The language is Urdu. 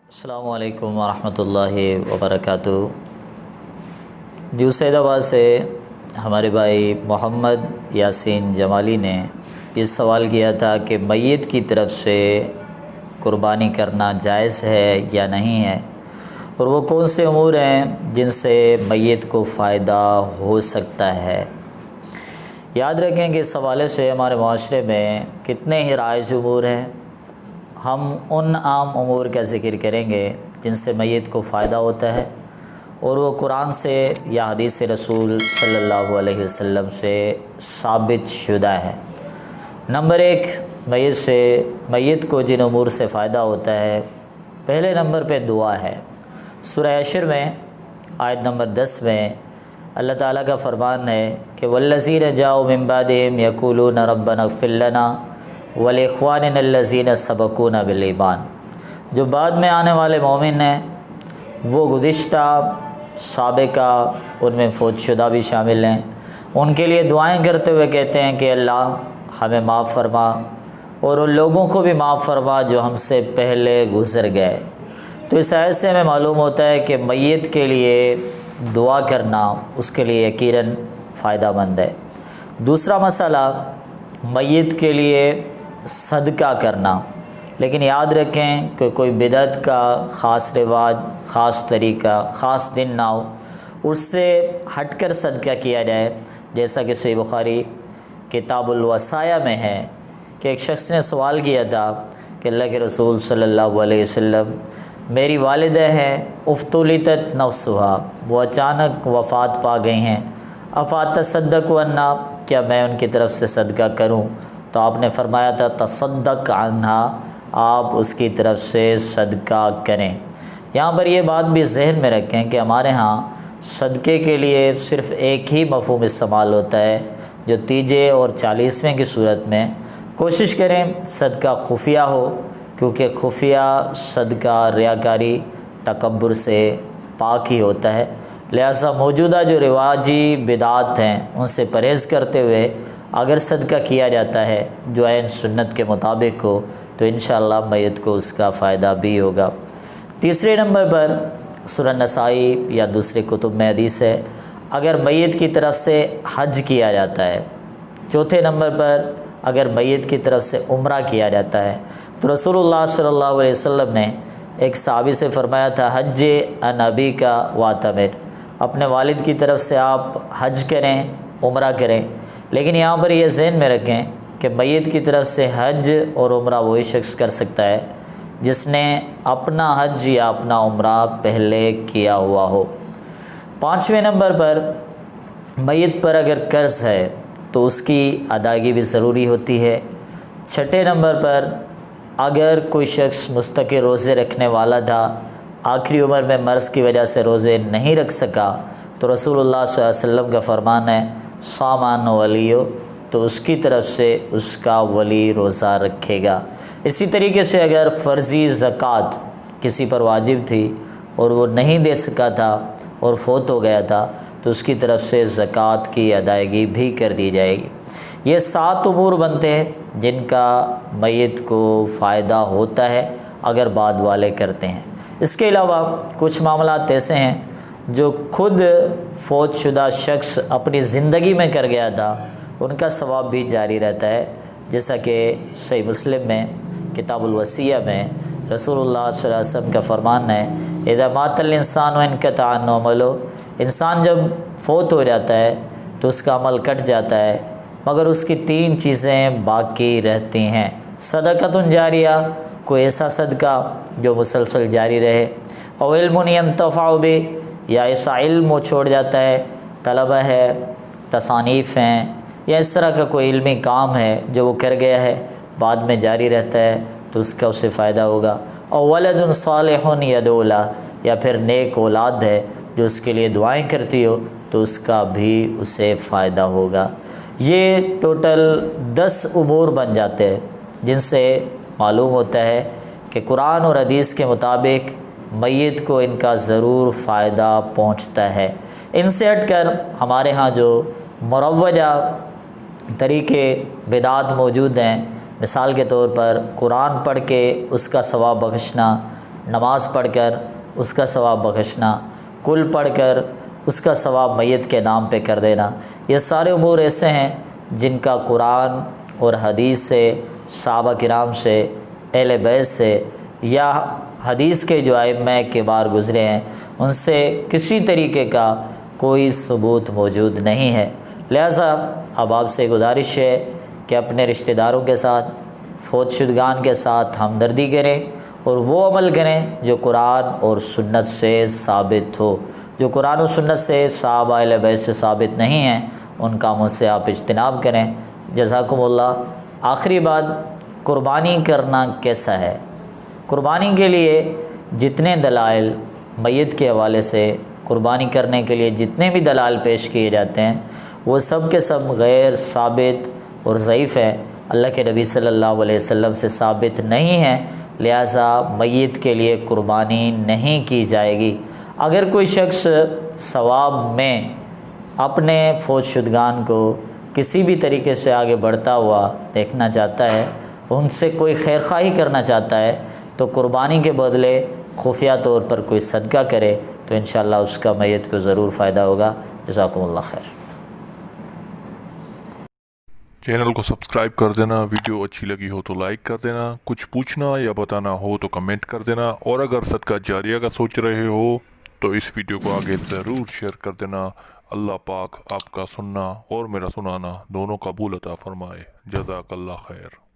السلام علیکم ورحمۃ اللہ وبرکاتہ۔ سید آباد سے ہمارے بھائی محمد یاسین جمالی نے یہ سوال کیا تھا کہ میت کی طرف سے قربانی کرنا جائز ہے یا نہیں ہے، اور وہ کون سے امور ہیں جن سے میت کو فائدہ ہو سکتا ہے۔ یاد رکھیں کہ اس حوالے سے ہمارے معاشرے میں کتنے ہی رائج امور ہیں۔ ہم ان عام امور کا ذکر کریں گے جن سے میت کو فائدہ ہوتا ہے، اور وہ قرآن سے یا حدیث رسول صلی اللہ علیہ وسلم سے ثابت شدہ ہے۔ نمبر 1، میت کو جن امور سے فائدہ ہوتا ہے، پہلے نمبر پہ دعا ہے۔ سورہ حشر میں آیت نمبر 10 میں اللہ تعالیٰ کا فرمان ہے کہ والذین جاؤوا من بعدہم یقولون ربنا اغفر لنا ولاخواننا الذین سبقونا بالایمان۔ جو بعد میں آنے والے مومن ہیں، وہ گزشتہ سابقہ ان میں فوت شدہ بھی شامل ہیں، ان کے لیے دعائیں کرتے ہوئے کہتے ہیں کہ اللہ ہمیں معاف فرما اور ان لوگوں کو بھی معاف فرما جو ہم سے پہلے گزر گئے۔ تو اس آیت سے ہمیں معلوم ہوتا ہے کہ میت کے لیے دعا کرنا اس کے لیے یقیناً فائدہ مند ہے۔ دوسرا مسئلہ، میت کے لیے صدقہ کرنا، لیکن یاد رکھیں کہ کوئی بدعت کا خاص رواج، خاص طریقہ، خاص دن نہ ہو، اس سے ہٹ کر صدقہ کیا جائے، جیسا کہ صحیح بخاری کتاب الوصایا میں ہے کہ ایک شخص نے سوال کیا تھا کہ اللہ کے رسول صلی اللہ علیہ وسلم، میری والدہ ہے افتلتت نفسها، وہ اچانک وفات پا گئی ہیں، افاتصدق عنہا، کیا میں ان کی طرف سے صدقہ کروں؟ تو آپ نے فرمایا تھا تصدق عنہا، آپ اس کی طرف سے صدقہ کریں۔ یہاں پر یہ بات بھی ذہن میں رکھیں کہ ہمارے ہاں صدقے کے لیے صرف ایک ہی مفہوم استعمال ہوتا ہے، جو تیجے اور 40ویں کی صورت میں۔ کوشش کریں صدقہ خفیہ ہو، کیونکہ خفیہ صدقہ ریاکاری، تکبر سے پاک ہی ہوتا ہے۔ لہٰذا موجودہ جو رواجی بدعات ہیں ان سے پرہیز کرتے ہوئے اگر صدقہ کیا جاتا ہے جو عین سنت کے مطابق ہو، تو انشاءاللہ میت کو اس کا فائدہ بھی ہوگا۔ تیسرے نمبر پر سورہ نسائی یا دوسرے کتب میں حدیث ہے، اگر میت کی طرف سے حج کیا جاتا ہے۔ چوتھے نمبر پر اگر میت کی طرف سے عمرہ کیا جاتا ہے، تو رسول اللہ صلی اللہ علیہ وسلم نے ایک صحابی سے فرمایا تھا حج عن ابیک واعتمر، اپنے والد کی طرف سے آپ حج کریں، عمرہ کریں۔ لیکن یہاں پر یہ ذہن میں رکھیں کہ میت کی طرف سے حج اور عمرہ وہی شخص کر سکتا ہے جس نے اپنا حج یا اپنا عمرہ پہلے کیا ہوا ہو۔ 5ویں نمبر پر میت پر اگر قرض ہے تو اس کی ادائیگی بھی ضروری ہوتی ہے۔ 6 نمبر پر اگر کوئی شخص مستقل روزے رکھنے والا تھا، آخری عمر میں مرض کی وجہ سے روزے نہیں رکھ سکا، تو رسول اللہ صلی اللہ علیہ وسلم کا فرمان ہے صام ولیو، تو اس کی طرف سے اس کا ولی روزہ رکھے گا۔ اسی طریقے سے اگر فرضی زکوٰۃ کسی پر واجب تھی اور وہ نہیں دے سکا تھا اور فوت ہو گیا تھا، تو اس کی طرف سے زکوٰۃ کی ادائیگی بھی کر دی جائے گی۔ یہ 7 امور بنتے ہیں جن کا میت کو فائدہ ہوتا ہے اگر بعد والے کرتے ہیں۔ اس کے علاوہ کچھ معاملات ایسے ہیں جو خود فوت شدہ شخص اپنی زندگی میں کر گیا تھا، ان کا ثواب بھی جاری رہتا ہے، جیسا کہ صحیح مسلم میں کتاب الوصیہ میں رسول اللہ صلی اللہ علیہ وسلم کا فرمان ہے اذا مات الانسان وانقطع عنہ عملہ، انسان جب فوت ہو جاتا ہے تو اس کا عمل کٹ جاتا ہے، مگر اس کی 3 چیزیں باقی رہتی ہیں۔ صدقۃ جاریہ، کوئی ایسا صدقہ جو مسلسل جاری رہے، او علم ینتفع بہ، یا ایسا علم وہ چھوڑ جاتا ہے، طلبہ ہے، تصانیف ہیں، یا اس طرح کا کوئی علمی کام ہے جو وہ کر گیا ہے بعد میں جاری رہتا ہے، تو اس کا اسے فائدہ ہوگا۔ او ولد صالح یدعو لہ، یا پھر نیک اولاد ہے جو اس کے لیے دعائیں کرتی ہو، تو اس کا بھی اسے فائدہ ہوگا۔ یہ ٹوٹل 10 امور بن جاتے ہیں جن سے معلوم ہوتا ہے کہ قرآن اور حدیث کے مطابق میت کو ان کا ضرور فائدہ پہنچتا ہے۔ ان سے ہٹ کر ہمارے ہاں جو مروجہ طریقے بدعات موجود ہیں، مثال کے طور پر قرآن پڑھ کے اس کا ثواب بخشنا، نماز پڑھ کر اس کا ثواب بخشنا، کل پڑھ کر اس کا ثواب میت کے نام پہ کر دینا، یہ سارے امور ایسے ہیں جن کا قرآن اور حدیث سے، صحابہ کرام سے، اہل بیت سے یا حدیث کے جو ائمہ کبار گزرے ہیں ان سے کسی طریقے کا کوئی ثبوت موجود نہیں ہے۔ لہٰذا اب آپ سے گزارش ہے کہ اپنے رشتہ داروں کے ساتھ، فوت شدگان کے ساتھ ہمدردی کریں اور وہ عمل کریں جو قرآن اور سنت سے ثابت ہو۔ جو قرآن و سنت سے، صحابہ اہل بیت سے ثابت نہیں ہیں ان کاموں سے آپ اجتناب کریں۔ جزاکم اللہ۔ آخری بات، قربانی کرنا کیسا ہے؟ قربانی کے لیے جتنے دلائل میت کے حوالے سے قربانی کرنے کے لیے جتنے بھی دلائل پیش کیے جاتے ہیں وہ سب کے سب غیر ثابت اور ضعیف ہے، اللہ کے نبی صلی اللہ علیہ وسلم سے ثابت نہیں ہے، لہٰذا میت کے لیے قربانی نہیں کی جائے گی۔ اگر کوئی شخص ثواب میں اپنے فوت شدگان کو کسی بھی طریقے سے آگے بڑھتا ہوا دیکھنا چاہتا ہے، ان سے کوئی خیر خواہی کرنا چاہتا ہے تو قربانی کے بدلے خفیہ طور پر کوئی صدقہ کرے تو انشاءاللہ اس کا میت کو ضرور فائدہ ہوگا۔ جزاکم اللہ خیر۔ چینل کو سبسکرائب کر دینا، ویڈیو اچھی لگی ہو تو لائک کر دینا، کچھ پوچھنا یا بتانا ہو تو کمنٹ کر دینا، اور اگر صدقہ جاریہ کا سوچ رہے ہو تو اس ویڈیو کو آگے ضرور شیئر کر دینا۔ اللہ پاک آپ کا سننا اور میرا سنانا دونوں قبول عطا فرمائے۔ جزاک اللہ خیر۔